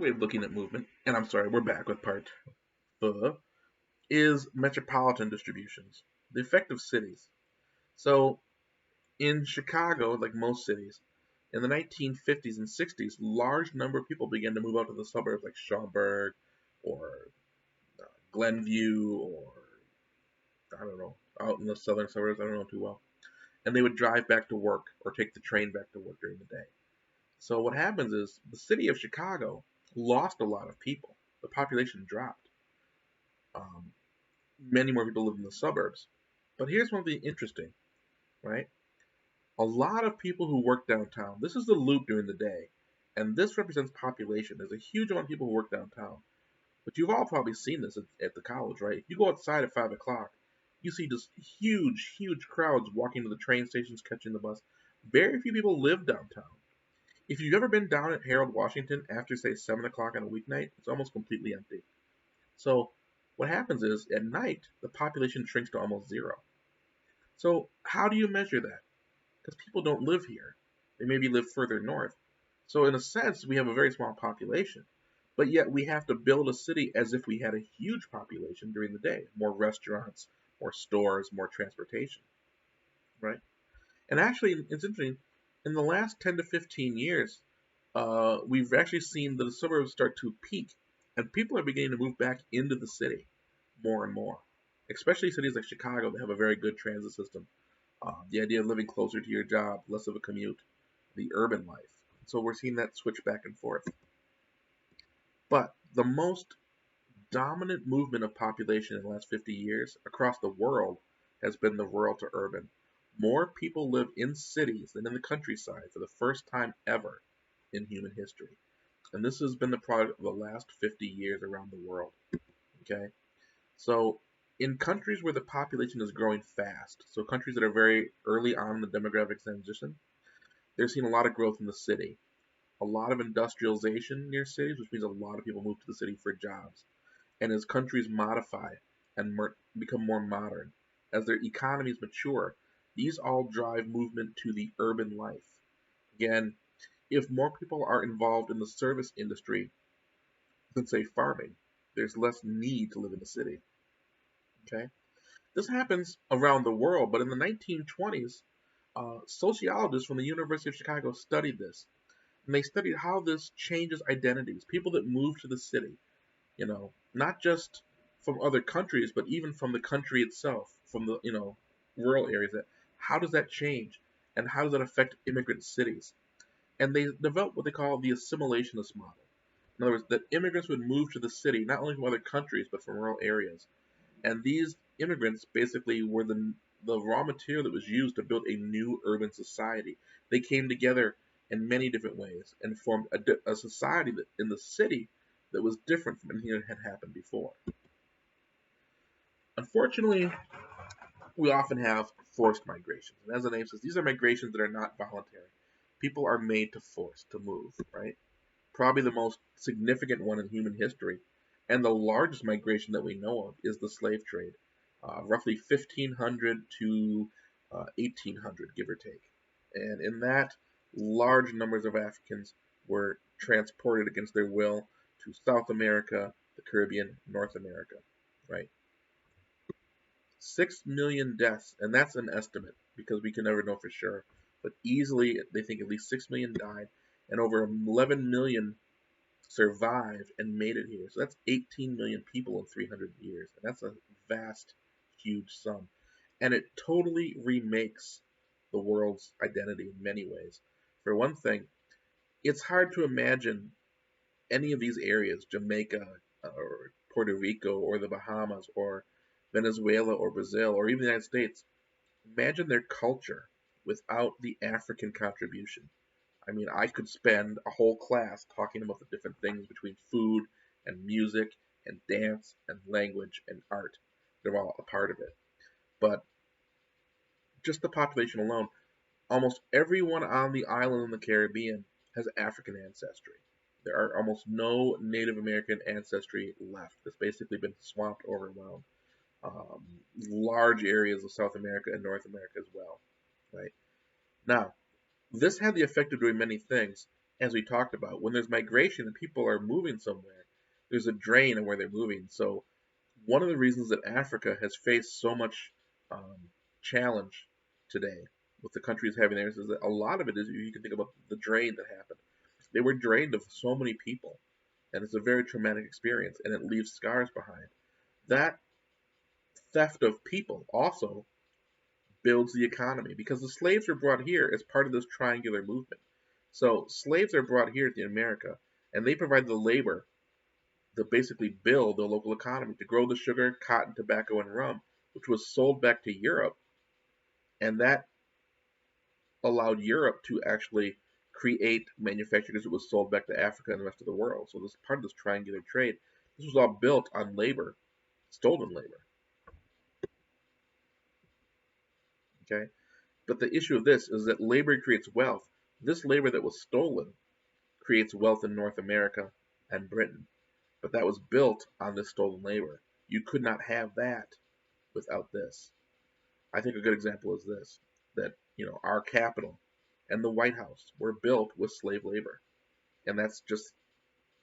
way of looking at movement, and I'm sorry, we're back with part four, is metropolitan distributions, the effect of cities. So in Chicago, like most cities, in the 1950s and 60s, large number of people began to move out to the suburbs like Schaumburg or Glenview or, I don't know, out in the southern suburbs, I don't know too well. And they would drive back to work or take the train back to work during the day. So what happens is the city of Chicago lost a lot of people. The population dropped. Um, Many more people live in the suburbs. But here's something interesting, right? A lot of people who work downtown, this is the loop during the day, and this represents population. There's a huge amount of people who work downtown. But you've all probably seen this at the college, right? If you go outside at 5 o'clock, you see just huge, huge crowds walking to the train stations, catching the bus. Very few people live downtown. If you've ever been down at Harold, Washington after, say, 7 o'clock on a weeknight, it's almost completely empty. So what happens is at night, the population shrinks to almost zero. So how do you measure that? Because people don't live here. They maybe live further north. So in a sense, we have a very small population. But yet we have to build a city as if we had a huge population during the day. More restaurants, more stores, more transportation. Right? And actually, it's interesting. In the last 10 to 15 years, we've actually seen the suburbs start to peak, and people are beginning to move back into the city more and more. Especially cities like Chicago that have a very good transit system. The idea of living closer to your job, less of a commute, the urban life. So we're seeing that switch back and forth. But the most dominant movement of population in the last 50 years across the world has been the rural to urban. More people live in cities than in the countryside for the first time ever in human history. And this has been the product of the last 50 years around the world. Okay? So, in countries where the population is growing fast, so countries that are very early on in the demographic transition, they're seeing a lot of growth in the city. A lot of industrialization near cities, which means a lot of people move to the city for jobs. And as countries modify and become more modern, as their economies mature, these all drive movement to the urban life. Again, if more people are involved in the service industry than, say, farming, there's less need to live in the city. Okay? This happens around the world, but in the 1920s, sociologists from the University of Chicago studied this. And they studied how this changes identities. People that move to the city, not just from other countries, but even from the country itself, from the, rural areas. How does that change? And how does that affect immigrant cities? And they developed what they call the assimilationist model. In other words, that immigrants would move to the city, not only from other countries, but from rural areas. And these immigrants basically were the raw material that was used to build a new urban society. They came together in many different ways and formed a society that, in the city, that was different from anything that had happened before. Unfortunately, we often have forced migrations. And as the name says, these are migrations that are not voluntary. People are made to force to move, right? Probably the most significant one in human history, and the largest migration that we know of, is the slave trade. Roughly 1500 to 1800, give or take. And in that, large numbers of Africans were transported against their will to South America, the Caribbean, North America, right? 6 million deaths, and that's an estimate because we can never know for sure. But easily, they think at least 6 million died, and over 11 million survived and made it here. So that's 18 million people in 300 years, and that's a vast, huge sum. And it totally remakes the world's identity in many ways. For one thing, it's hard to imagine any of these areas, Jamaica or Puerto Rico or the Bahamas or Venezuela or Brazil or even the United States, imagine their culture without the African contribution. I mean, I could spend a whole class talking about the different things between food and music and dance and language and art. They're all a part of it. But just the population alone, almost everyone on the island in the Caribbean has African ancestry. There are almost no Native American ancestry left. It's basically been swamped, overwhelmed. Um, Large areas of South America and North America as well. Right now, this had the effect of doing many things, as we talked about, when there's migration and people are moving somewhere, there's a drain on where they're moving. So one of the reasons that Africa has faced so much um, challenge today with the countries having theirs is that a lot of it is you can think about the drain that happened. They were drained of so many people, and it's a very traumatic experience, and it leaves scars behind. That theft of people also builds the economy because the slaves were brought here as part of this triangular movement. So slaves are brought here to America, and they provide the labor to basically build the local economy to grow the sugar, cotton, tobacco, and rum, which was sold back to Europe, and that allowed Europe to actually create manufacturing because it was sold back to Africa and the rest of the world. So this part of this triangular trade, this was all built on labor, stolen labor. Okay, but the issue of this is that labor creates wealth. This labor that was stolen creates wealth in North America and Britain, but that was built on this stolen labor. You could not have that without this. I think a good example is this: that our Capitol and the White House were built with slave labor, and that's just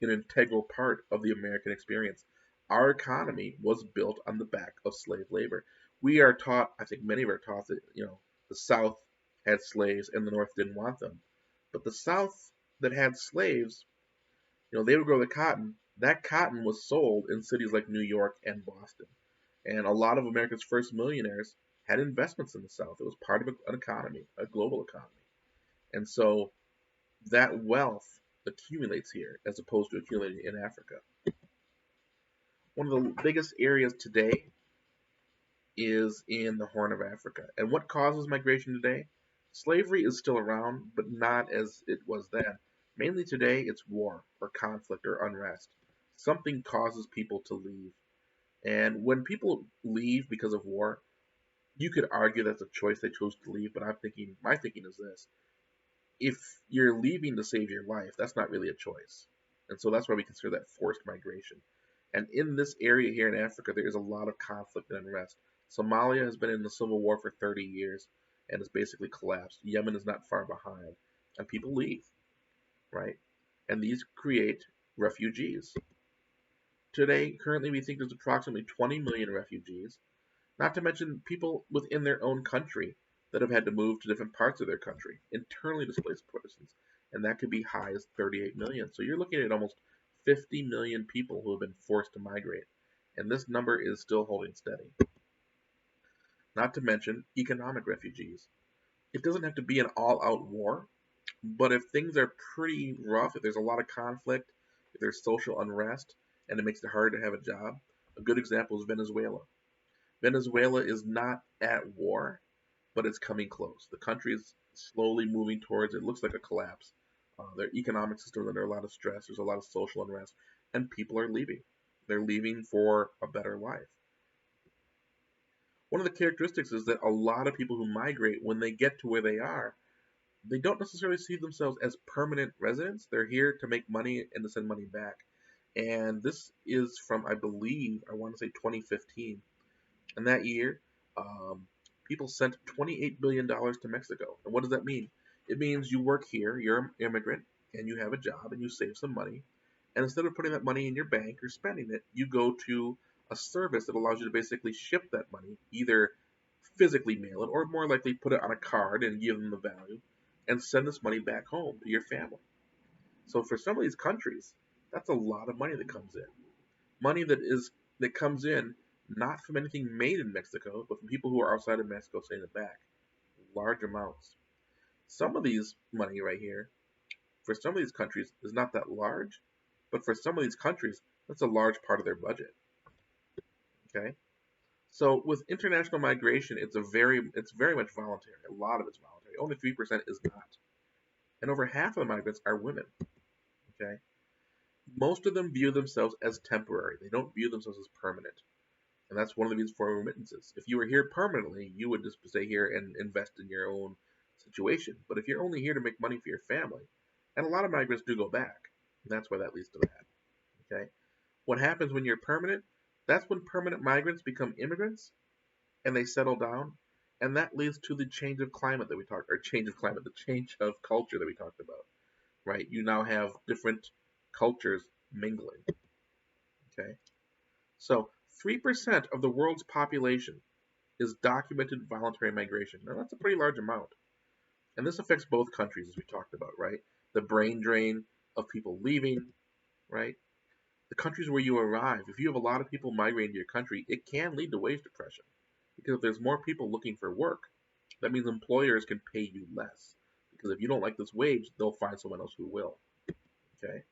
an integral part of the American experience. Our economy was built on the back of slave labor. We are taught, I think many of are taught that the South had slaves and the North didn't want them, but the South that had slaves, they would grow the cotton. That cotton was sold in cities like New York and Boston. And a lot of America's first millionaires had investments in the South. It was part of an economy, a global economy. And so that wealth accumulates here as opposed to accumulating in Africa. One of the biggest areas today is in the Horn of Africa. And what causes migration today? Slavery is still around, but not as it was then. Mainly today, it's war or conflict or unrest. Something causes people to leave. And when people leave because of war, you could argue that's a choice they chose to leave, but my thinking is this: if you're leaving to save your life, that's not really a choice. And so that's why we consider that forced migration. And in this area here in Africa, there is a lot of conflict and unrest. Somalia has been in the civil war for 30 years and has basically collapsed. Yemen is not far behind, and people leave, right? And these create refugees. Today, currently, we think there's approximately 20 million refugees, not to mention people within their own country that have had to move to different parts of their country, internally displaced persons, and that could be high as 38 million. So you're looking at almost 50 million people who have been forced to migrate, and this number is still holding steady. Not to mention economic refugees. It doesn't have to be an all-out war, but if things are pretty rough, if there's a lot of conflict, if there's social unrest, and it makes it hard to have a job, a good example is Venezuela. Venezuela is not at war, but it's coming close. The country is slowly moving towards it looks like a collapse. Their economic system is under a lot of stress. There's a lot of social unrest, and people are leaving. They're leaving for a better life. One of the characteristics is that a lot of people who migrate, when they get to where they don't necessarily see themselves as permanent residents. They're here to make money and to send money back. And this is from, I believe, I want to say 2015. And that year, people sent $28 billion to Mexico. And what does that mean? It means you work here, you're an immigrant, and you have a job, and you save some money. And instead of putting that money in your bank or spending it, you go to a service that allows you to basically ship that money, either physically mail it or more likely put it on a card and give them the value, and send this money back home to your family. So for some of these countries, that's a lot of money that comes in. Money that comes in not from anything made in Mexico, but from people who are outside of Mexico sending it back. Large amounts. Some of these money right here, for some of these countries, is not that large, but for some of these countries, that's a large part of their budget. Okay? So with international migration, it's very much voluntary. A lot of it's voluntary. Only 3% is not. And over half of the migrants are women. Okay? Most of them view themselves as temporary. They don't view themselves as permanent. And that's one of the reasons for remittances. If you were here permanently, you would just stay here and invest in your own situation. But if you're only here to make money for your family, and a lot of migrants do go back, and that's why that leads to that. Okay? What happens when you're permanent? That's when permanent migrants become immigrants and they settle down, and that leads to the change of climate that we talked, or change of climate, the change of culture that we talked about. right? You now have different cultures mingling. Okay, so 3% of the world's population is documented voluntary migration. Now that's a pretty large amount, and this affects both countries, as we talked about, right? The brain drain of people leaving, right? The countries where you arrive, if you have a lot of people migrating to your country, it can lead to wage depression. Because if there's more people looking for work, that means employers can pay you less. Because if you don't like this wage, they'll find someone else who will. Okay?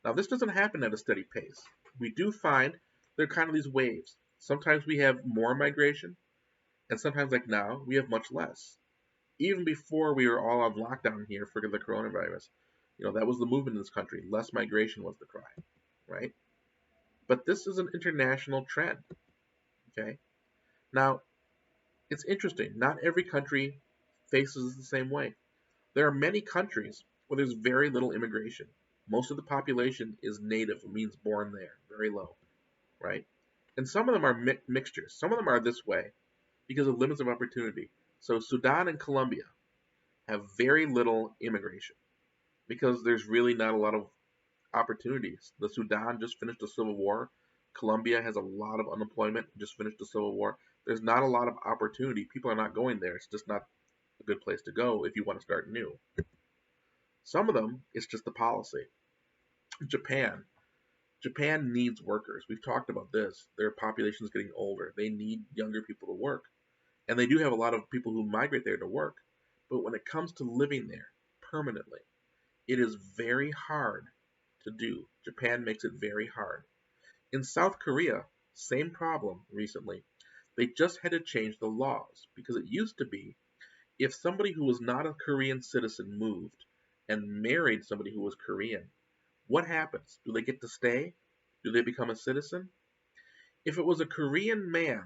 Now, this doesn't happen at a steady pace. We do find there are kind of these waves. Sometimes we have more migration, and sometimes, like now, we have much less. Even before we were all on lockdown here for the coronavirus, that was the movement in this country. Less migration was the cry, right? But this is an international trend. Okay? Now, it's interesting. Not every country faces the same way. There are many countries where there's very little immigration. Most of the population is native, it means born there, very low, right? And some of them are mixtures. Some of them are this way because of limits of opportunity. So Sudan and Colombia have very little immigration because there's really not a lot of opportunities. The Sudan just finished a civil war. Colombia has a lot of unemployment, just finished a civil war. There's not a lot of opportunity. People are not going there. It's just not a good place to go if you want to start new. Some of them, it's just the policy. Japan. Japan needs workers. We've talked about this. Their population is getting older. They need younger people to work. And they do have a lot of people who migrate there to work. But when it comes to living there permanently, it is very hard to do. Japan makes it very hard. In South Korea, same problem recently. They just had to change the laws because it used to be if somebody who was not a Korean citizen moved and married somebody who was Korean, what happens? Do they get to stay? Do they become a citizen? If it was a Korean man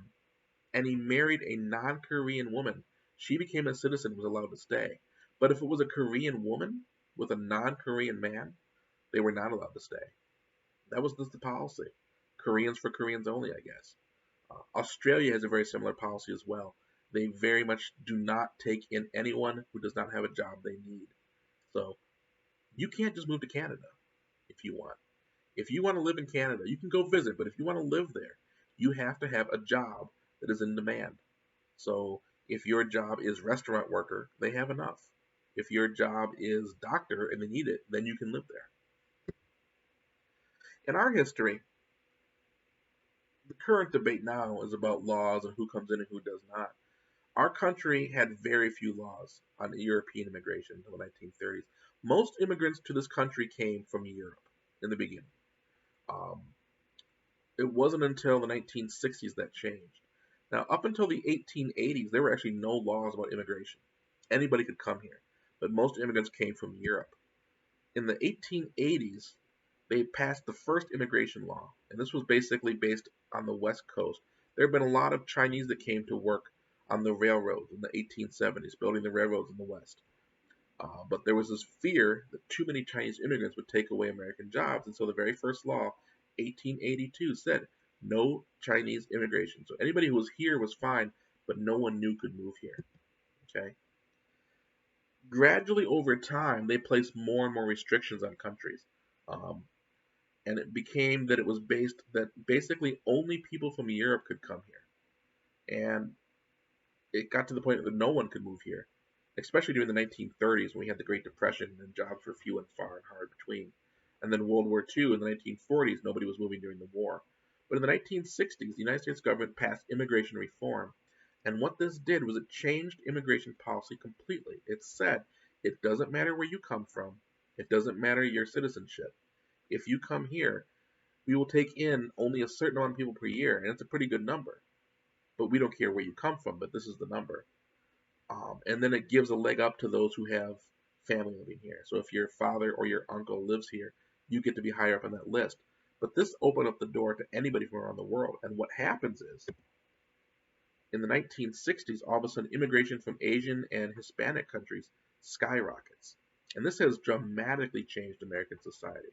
and he married a non-Korean woman, she became a citizen and was allowed to stay. But if it was a Korean woman with a non-Korean man, they were not allowed to stay. That was just the policy. Koreans for Koreans only, I guess. Australia has a very similar policy as well. They very much do not take in anyone who does not have a job they need. So you can't just move to Canada if you want. If you want to live in Canada, you can go visit, but if you want to live there, you have to have a job that is in demand. So if your job is restaurant worker, they have enough. If your job is doctor and they need it, then you can live there. In our history, the current debate now is about laws and who comes in and who does not. Our country had very few laws on European immigration until the 1930s. Most immigrants to this country came from Europe in the beginning. Um, it wasn't until the 1960s that changed. Now, up until the 1880s, there were actually no laws about immigration. Anybody could come here, but most immigrants came from Europe. In the 1880s, they passed the first immigration law, and this was basically based on the West Coast. There have been a lot of Chinese that came to work on the railroads in the 1870s, building the railroads in the West. But there was this fear that too many Chinese immigrants would take away American jobs, and so the very first law, 1882, said no Chinese immigration. So anybody who was here was fine, but no one new could move here. Okay. Gradually over time, they placed more and more restrictions on countries. Um, and it became that it was based that basically only people from Europe could come here. And it got to the point that no one could move here, especially during the 1930s when we had the Great Depression and jobs were few and far and hard between. And then World War II in the 1940s, nobody was moving during the war. But in the 1960s, the United States government passed immigration reform. And what this did was it changed immigration policy completely. It said it doesn't matter where you come from, it doesn't matter your citizenship. If you come here, we will take in only a certain amount of people per year, and it's a pretty good number. But we don't care where you come from, but this is the number. And then it gives a leg up to those who have family living here. So if your father or your uncle lives here, you get to be higher up on that list. But this opened up the door to anybody from around the world. And what happens is, in the 1960s, all of a sudden, immigration from Asian and Hispanic countries skyrockets. And this has dramatically changed American society.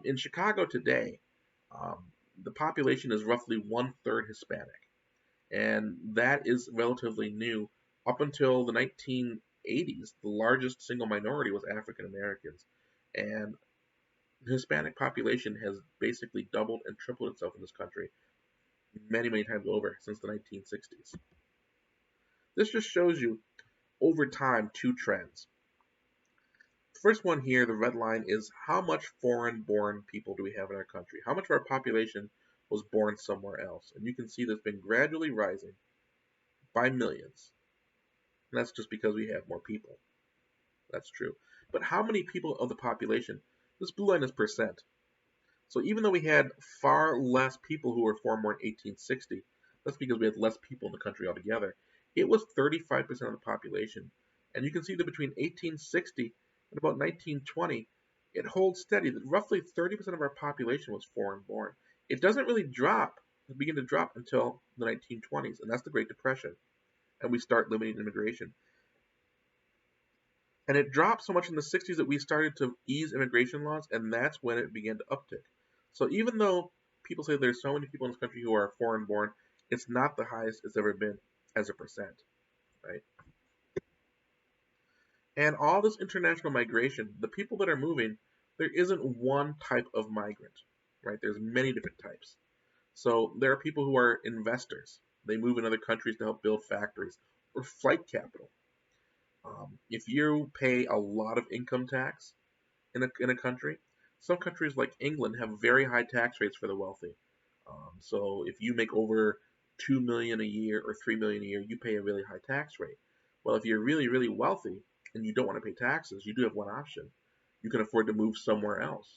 In Chicago today, um, the population is roughly one-third Hispanic. And that is relatively new. Up until the 80s, the largest single minority was African Americans. And the Hispanic population has basically doubled and tripled itself in this country many, many times over since the 1960s. This just shows you over time two trends. The first one here, the red line, is how much foreign born people do we have in our country? How much of our population was born somewhere else? And you can see that's been gradually rising by millions. And that's just because we have more people. That's true. But how many people of the population? This blue line is percent. So even though we had far less people who were born in 1860, that's because we had less people in the country altogether. It was 35% of the population. And you can see that between 1860 and about 1920, it holds steady that roughly 30% of our population was foreign born. It doesn't really begin to drop until the 1920s, and that's the Great Depression. And we start limiting immigration. And it dropped so much in the 60s that we started to ease immigration laws, and that's when it began to uptick. So even though people say there's so many people in this country who are foreign born, it's not the highest it's ever been as a percent, right? And all this international migration, the people that are moving, there isn't one type of migrant, right? There's many different types. So there are people who are investors. They move in other countries to help build factories or flight capital. If you pay a lot of income tax in a country, some countries like England have very high tax rates for the wealthy. So if you make over 2 million a year or 3 million a year, you pay a really high tax rate. Well, if you're really, really wealthy and you don't want to pay taxes, you do have one option. You can afford to move somewhere else.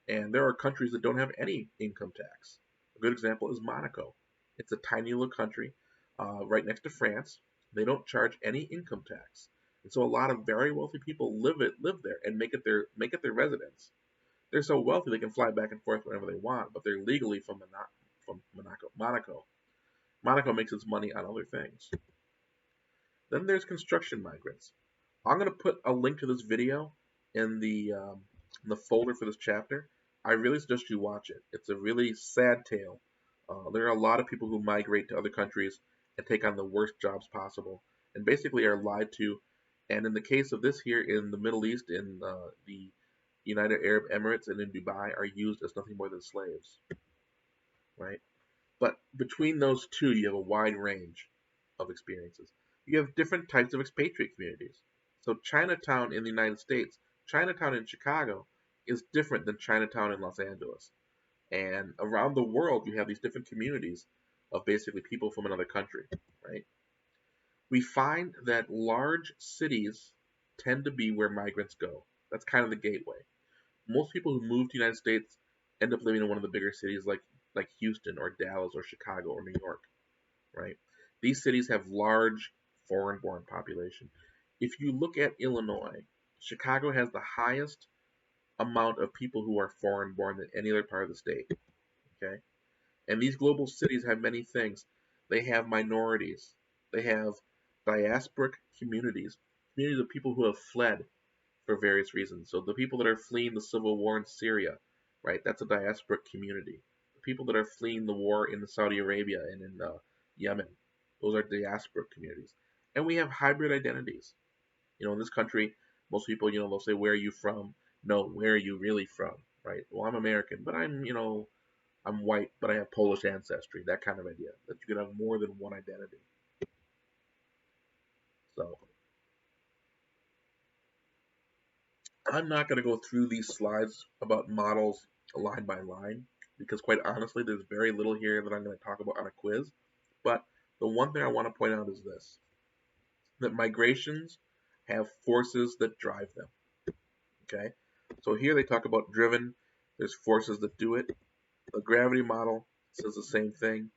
And there are countries that don't have any income tax. A good example is Monaco. It's a tiny little country right next to France. They don't charge any income tax. And so a lot of very wealthy people live there and make it their residence. They're so wealthy they can fly back and forth whenever they want, but they're legally from Monaco. Monaco makes its money on other things. Then there's construction migrants. I'm going to put a link to this video in the folder for this chapter. I really suggest you watch it. It's a really sad tale. There are a lot of people who migrate to other countries and take on the worst jobs possible, and basically are lied to. And in the case of this here in the Middle East, in the United Arab Emirates and in Dubai, are used as nothing more than slaves, right? But between those two, you have a wide range of experiences. You have different types of expatriate communities. So Chinatown in the United States, Chinatown in Chicago is different than Chinatown in Los Angeles. And around the world, you have these different communities of basically people from another country, right? We find that large cities tend to be where migrants go. That's kind of the gateway. Most people who move to the United States end up living in one of the bigger cities like Houston or Dallas or Chicago or New York, right? These cities have large foreign-born population. If you look at Illinois, Chicago has the highest amount of people who are foreign-born than any other part of the state. Okay, and these global cities have many things. They have minorities. They have diasporic communities of people who have fled for various reasons. So the people that are fleeing the civil war in Syria, right? That's a diasporic community. The people that are fleeing the war in Saudi Arabia and in Yemen, those are diasporic communities. And we have hybrid identities. In this country, most people, they'll say, "Where are you from?" No, where are you really from, right? Well, I'm American, but I'm white, but I have Polish ancestry. That kind of idea that you can have more than one identity. So I'm not going to go through these slides about models line by line because, quite honestly, there's very little here that I'm going to talk about on a quiz. But the one thing I want to point out is this: that migrations have forces that drive them. Okay, so here they talk about driven. There's forces that do it. The gravity model says the same thing,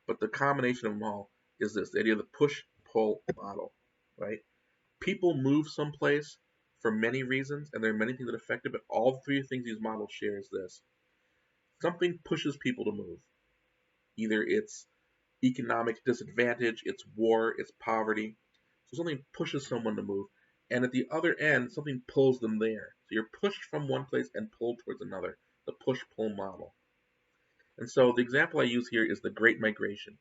but the combination of them all is this: the idea of the push-pull model, right? People move someplace for many reasons, and there are many things that affect it, but all three things these models share is this. Something pushes people to move. Either it's economic disadvantage, it's war, it's poverty. So something pushes someone to move. And at the other end, something pulls them there. So you're pushed from one place and pulled towards another. The push-pull model. And so the example I use here is the Great Migration.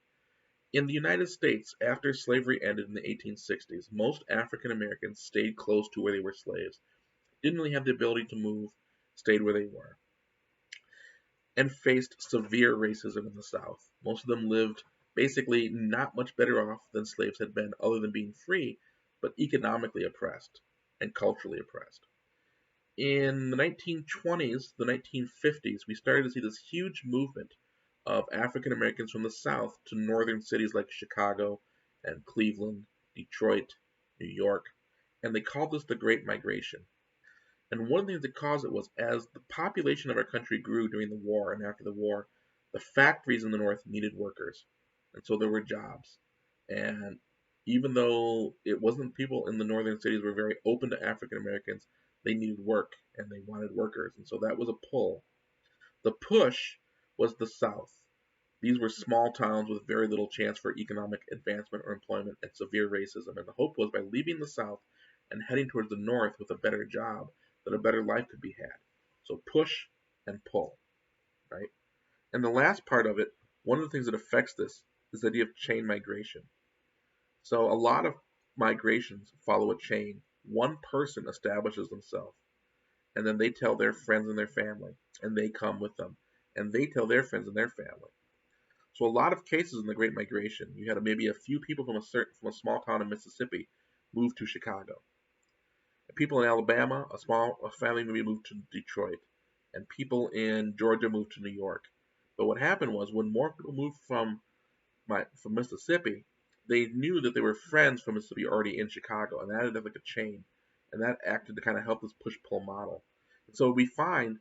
In the United States, after slavery ended in the 1860s, most African Americans stayed close to where they were slaves, didn't really have the ability to move, stayed where they were, and faced severe racism in the South. Most of them lived basically not much better off than slaves had been, other than being free, but economically oppressed and culturally oppressed. In the 1920s, the 1950s, we started to see this huge movement of African Americans from the South to northern cities like Chicago and Cleveland, Detroit, New York, and they called this the Great Migration. And one of the things that caused it was as the population of our country grew during the war and after the war, the factories in the North needed workers. And so there were jobs. And even though it wasn't people in the northern cities were very open to African Americans, they needed work and they wanted workers. And so that was a pull. The push was the South. These were small towns with very little chance for economic advancement or employment and severe racism. And the hope was by leaving the South and heading towards the North with a better job, that a better life could be had. So push and pull, right? And the last part of it, one of the things that affects this is the idea of chain migration. So a lot of migrations follow a chain. One person establishes themselves, and then they tell their friends and their family, and they come with them, and they tell their friends and their family. So a lot of cases in the Great Migration, you had maybe a few people from a small town in Mississippi move to Chicago. People in Alabama, a family maybe moved to Detroit, and people in Georgia moved to New York. But what happened was when more people moved from Mississippi, they knew that they were friends from Mississippi already in Chicago, and that acted like a chain, and that acted to kind of help this push-pull model. And so we find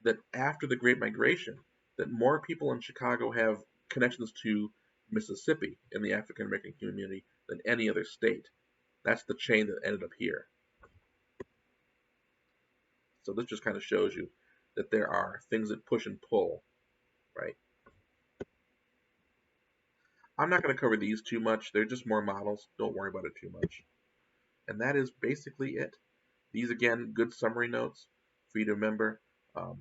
that after the Great Migration, that more people in Chicago have connections to Mississippi in the African American community than any other state. That's the chain that ended up here. So this just kind of shows you that there are things that push and pull, right? I'm not going to cover these too much. They're just more models. Don't worry about it too much. And that is basically it. These, again, good summary notes for you to remember. We're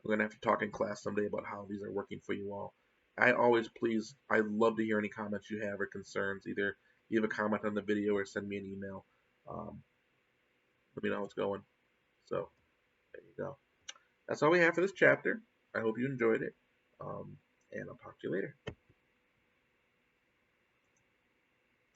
going to have to talk in class someday about how these are working for you all. I love to hear any comments you have or concerns. Either leave a comment on the video or send me an email. Um, Let me know how it's going. So, there you go. That's all we have for this chapter. I hope you enjoyed it. And I'll talk to you later.